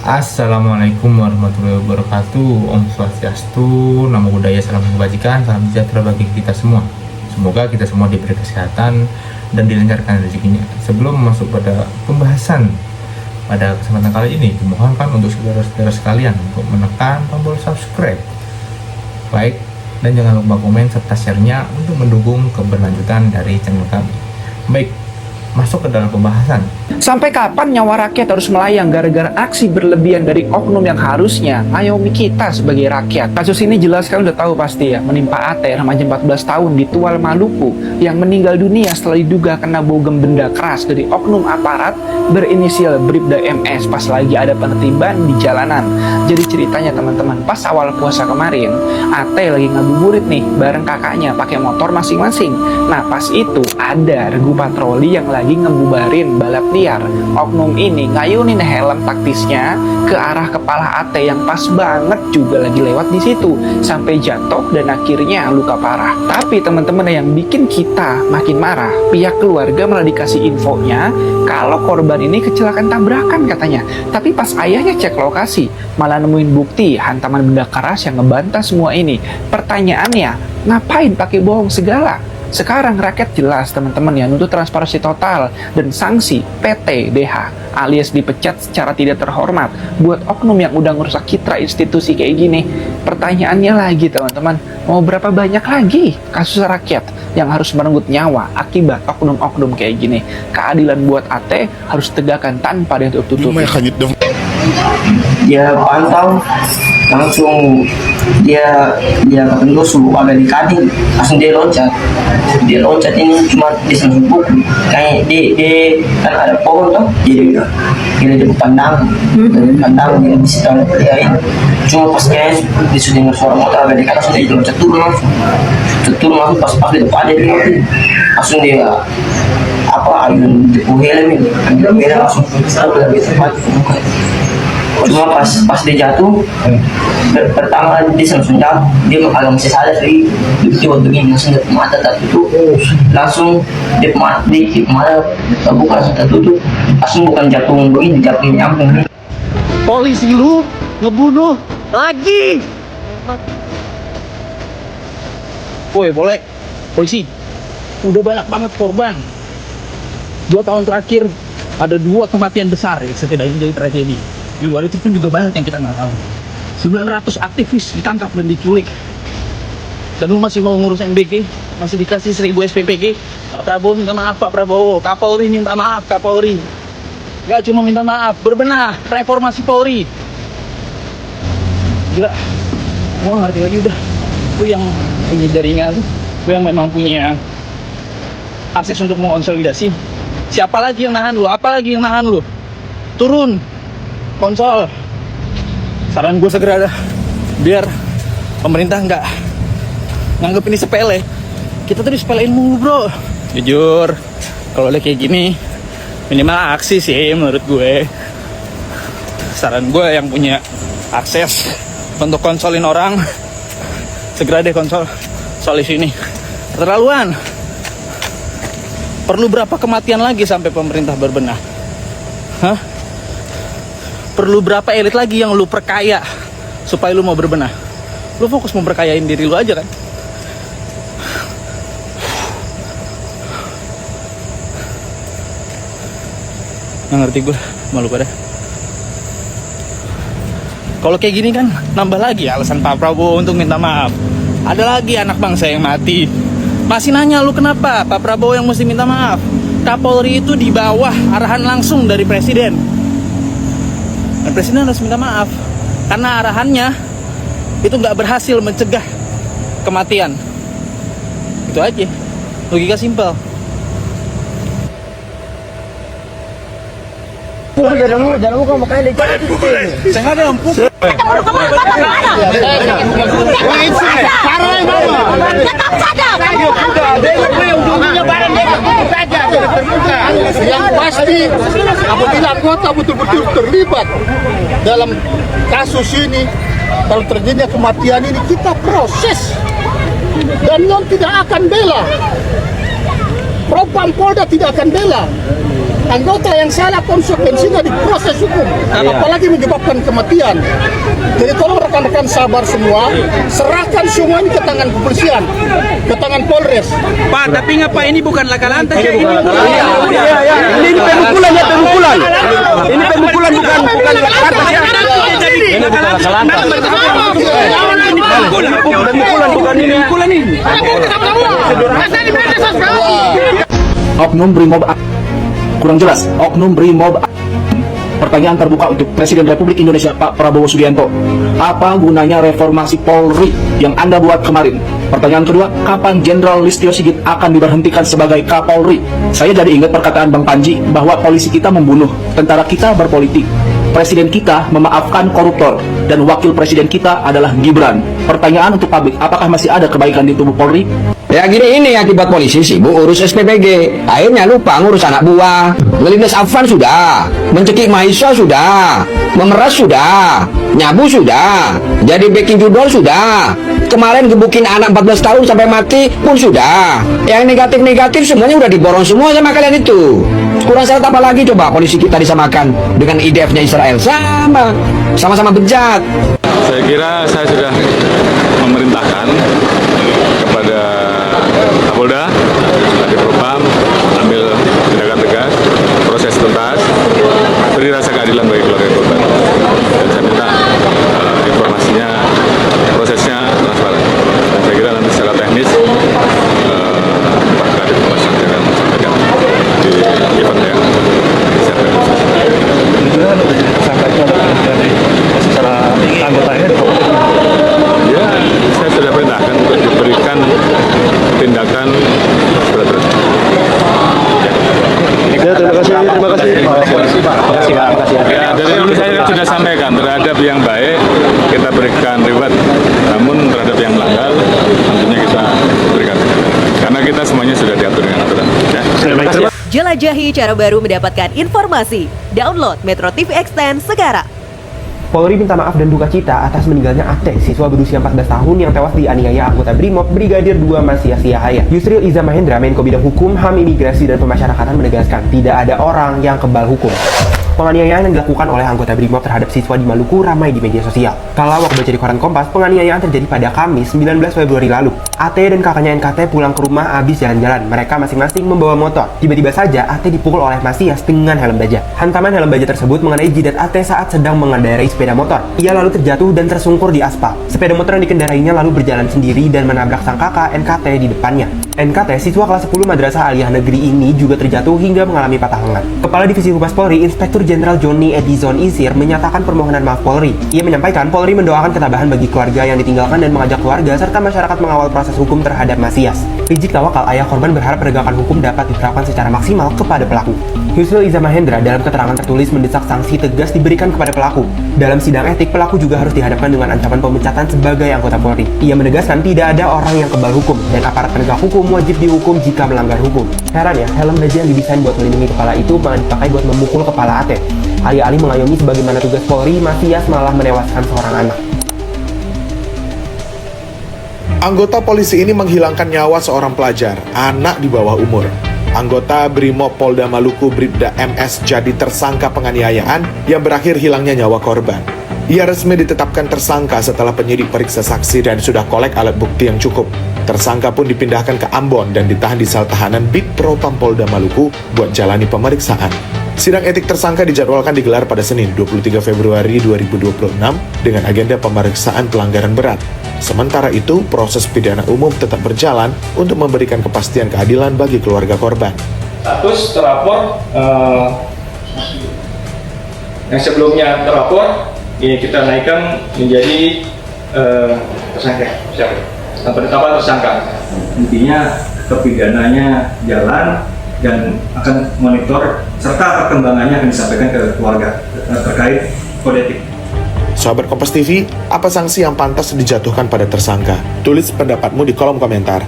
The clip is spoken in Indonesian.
Assalamualaikum warahmatullahi wabarakatuh. Om Swastiastu, Namo Buddhaya, salam kebajikan, salam sejahtera bagi kita semua. Semoga kita semua diberi kesehatan dan dilancarkan rezekinya. Sebelum masuk pada pembahasan pada kesempatan kali ini, dimohonkan untuk saudara-saudara sekalian untuk menekan tombol subscribe, like, dan jangan lupa komen serta share-nya untuk mendukung keberlanjutan dari channel kami. Baik, masuk ke dalam pembahasan. Sampai kapan nyawa rakyat harus melayang gara-gara aksi berlebihan dari oknum yang harusnya ngayomi kita sebagai rakyat? Kasus ini jelas kalian udah tahu pasti ya, menimpa AT remaja 14 tahun di Tual, Maluku yang meninggal dunia setelah diduga kena bogem benda keras dari oknum aparat berinisial Bribda MS pas lagi ada penertiban di jalanan. Jadi ceritanya teman-teman, pas awal puasa kemarin, AT lagi ngabuburit nih bareng kakaknya pakai motor masing-masing. Nah pas itu ada regu patroli yang lagi ngebubarin balap liar. Oknum ini ngayunin helm taktisnya ke arah kepala AT yang pas banget juga lagi lewat di situ sampai jatuh dan akhirnya luka parah. Tapi teman-teman, yang bikin kita makin marah, pihak keluarga malah dikasih infonya kalau korban ini kecelakaan tabrakan katanya. Tapi pas ayahnya cek lokasi malah nemuin bukti hantaman benda keras yang ngebantah semua ini. Pertanyaannya, ngapain pakai bohong segala? Sekarang rakyat jelas teman-teman ya nuntut transparansi total dan sanksi PTDH alias dipecat secara tidak terhormat buat oknum yang udah ngerusak citra institusi kayak gini. Pertanyaannya lagi teman-teman, mau berapa banyak lagi kasus rakyat yang harus merenggut nyawa akibat oknum-oknum kayak gini? Keadilan buat AT harus tegakkan tanpa ditutup-tutupi. Dia pantau langsung dia ketemu agak di kading, langsung dia loncat ini cuma di sempuk kayak di kan ada pohon tuh, jadi dia pandang dia di situ dia cuma pas kayak di sudah suara motor agak di kanan sudah loncat turun langsung pas di depan dia langsung dia ayun di helm langsung lebih tepat. Cuma pas dia jatuh pertama dia langsung jatuh, dia agak masih sadar sih, tiba begini langsung dia mata tertutup, langsung dia mata terbuka langsung tertutup, langsung bukan jatuh begini, jatuh nyambung. Polisi lu ngebunuh lagi. Woi boleh polisi, udah banyak banget korban. 2 tahun terakhir ada 2 kematian besar ya, setidaknya jadi tragedi. Di luar itu pun juga banyak yang kita nggak tahu. 900 aktivis ditangkap dan diculik. Dan lu masih mau ngurus MBK, masih dikasih 1000 SPPG. Pak Prabowo minta maaf, Pak Prabowo. Kapolri minta maaf, Kapolri. Gak cuma minta maaf, berbenah, reformasi Polri. Gila, gua ngerti lagi udah. Lu yang punya jaringan, lu yang memang punya akses untuk mengonsolidasi. Siapa lagi yang nahan lu? Apa lagi yang nahan lu? Turun konsol. Saran gue segera dah, biar pemerintah nggak nganggep ini sepele. Kita tuh disepelein mulu bro. Jujur, kalau udah kayak gini minimal aksi sih menurut gue. Saran gue yang punya akses untuk konsolin orang, segera deh konsol solusi ini. Keterlaluan. Perlu berapa kematian lagi sampai pemerintah berbenah? Hah? Perlu berapa elit lagi yang lu perkaya supaya lu mau berbenah? Lu fokus memperkayain diri lu aja kan? Nggak ngerti gue, malu pada. Kalau kayak gini kan nambah lagi alasan Pak Prabowo untuk minta maaf. Ada lagi anak bangsa yang mati. Masih nanya lu kenapa Pak Prabowo yang mesti minta maaf? Kapolri itu di bawah arahan langsung dari Presiden. Dan Presiden harus minta maaf karena arahannya itu nggak berhasil mencegah kematian. Itu aja, logika simpel. Jangan lupa makanya lecet itu. Saya nggak ada empuk. Yang pasti apabila anggota betul-betul terlibat dalam kasus ini, kalau terjadinya kematian ini kita proses dan non tidak akan bela. Propam Polda tidak akan bela. anggota yang salah konsekuensinya diproses hukum, apalagi menyebabkan kematian. Jadi tolong rekan-rekan sabar semua, serahkan semua ini ke tangan kepolisian, ke tangan Polres. Pak, tapi ngapa ini bukan laka lantas ya? Ini Ini pemukulan ya, pemukulan. Ini pemukulan bukan laka lantas ya. Ini bukan laka lantas. Ini pemukulan ini. Oknum Brimob kurang jelas. Oknum Brimob. Pertanyaan terbuka untuk Presiden Republik Indonesia Pak Prabowo Subianto. Apa gunanya reformasi Polri yang Anda buat kemarin? Pertanyaan kedua, kapan Jenderal Listio Sigit akan diberhentikan sebagai Kapolri? Saya jadi ingat perkataan Bang Panji bahwa polisi kita membunuh, tentara kita berpolitik. Presiden kita memaafkan koruptor dan wakil presiden kita adalah Gibran. Pertanyaan untuk publik, apakah masih ada kebaikan di tubuh Polri? Ya gini ini akibat polisi sibuk urus SPPG, akhirnya lupa ngurus anak buah. Ngelindas Afan sudah, mencekik mahasiswa sudah, memeras sudah, nyabu sudah, jadi backing judol sudah, kemarin gebukin anak 14 tahun sampai mati pun sudah. Yang negatif-negatif semuanya udah diborong semua sama kalian itu. Kurang syarat apa lagi coba polisi kita disamakan dengan IDF-nya Israel? Sama-sama bejat. Saya kira saya sudah memerintahkan kepada Kapolda, Kadifropam, ambil tindakan tegas, proses tuntas, beri rasa keadilan bagi keluarga korban. Dan saya minta informasinya, prosesnya transparan. Dan saya kira nanti secara teknis Pak Kadifropam akan sampaikan di event yang disiapkan. Secara anggotanya Ya, saya sudah perintahkan untuk diberikan tindakan berat-berat. terima kasih. Ya, dari dulu saya sudah sampaikan terhadap yang baik kita berikan reward, namun terhadap yang melanggar tentunya kita berikan. Karena kita semuanya sudah diatur dengan aturan. Ya. Jelajahi cara baru mendapatkan informasi. Download Metro TV Extend sekarang. Polri minta maaf dan duka cita atas meninggalnya Ate, siswa berusia 14 tahun yang tewas dianiaya anggota Brimob Brigadir 2 Masya Siahaya. Yusril Iza Mahendra, Menko Bidang Hukum, HAM, Imigrasi, dan Pemasyarakatan menegaskan tidak ada orang yang kebal hukum. Penganiayaan yang dilakukan oleh anggota Brimob terhadap siswa di Maluku ramai di media sosial. Kalau aku baca di koran Kompas, penganiayaan terjadi pada Kamis 19 Februari lalu. Ate dan kakaknya NKT pulang ke rumah habis jalan-jalan. Mereka masing-masing membawa motor. Tiba-tiba saja Ate dipukul oleh Masias dengan helm baja. Hantaman helm baja tersebut mengenai jidat Ate saat sedang mengendarai sepeda motor. Ia lalu terjatuh dan tersungkur di aspal. Sepeda motor yang dikendarainya lalu berjalan sendiri dan menabrak sang kakak NKT di depannya. NKT, siswa kelas 10 Madrasah Aliyah Negeri ini juga terjatuh hingga mengalami patah lengan. Kepala Divisi Humas Polri, Inspektur Jenderal Joni Edison Isir menyatakan permohonan maaf Polri. Ia menyampaikan Polri mendoakan ketabahan bagi keluarga yang ditinggalkan dan mengajak keluarga serta masyarakat mengawal proses hukum terhadap Masias. Rizik Tawakal, ayah korban, berharap penegakan hukum dapat diterapkan secara maksimal kepada pelaku. Yusril Iza Mahendra dalam keterangan tertulis mendesak sanksi tegas diberikan kepada pelaku. Dalam sidang etik, pelaku juga harus dihadapkan dengan ancaman pemecatan sebagai anggota Polri. Ia menegaskan tidak ada orang yang kebal hukum dan aparat penegak hukum wajib dihukum jika melanggar hukum. Heran ya, helm baja yang didesain buat melindungi kepala itu malah dipakai buat memukul kepala Ate. Alih-alih mengayomi sebagaimana tugas Polri, Masias malah menewaskan seorang anak. Anggota polisi ini menghilangkan nyawa seorang pelajar, anak di bawah umur. Anggota Brimob Polda Maluku Bribda MS jadi tersangka penganiayaan yang berakhir hilangnya nyawa korban. Ia resmi ditetapkan tersangka setelah penyidik periksa saksi dan sudah kolek alat bukti yang cukup. Tersangka pun dipindahkan ke Ambon dan ditahan di sel tahanan Bid Propam Polda Maluku buat jalani pemeriksaan. Sidang etik tersangka dijadwalkan digelar pada Senin 23 Februari 2026 dengan agenda pemeriksaan pelanggaran berat. Sementara itu, proses pidana umum tetap berjalan untuk memberikan kepastian keadilan bagi keluarga korban. Status terlapor yang sebelumnya terlapor ini kita naikkan menjadi tersangka. Penetapan tersangka. Intinya terpidananya jalan dan akan monitor serta perkembangannya akan disampaikan ke keluarga terkait kode etik. Sahabat Kompas TV, apa sanksi yang pantas dijatuhkan pada tersangka? Tulis pendapatmu di kolom komentar.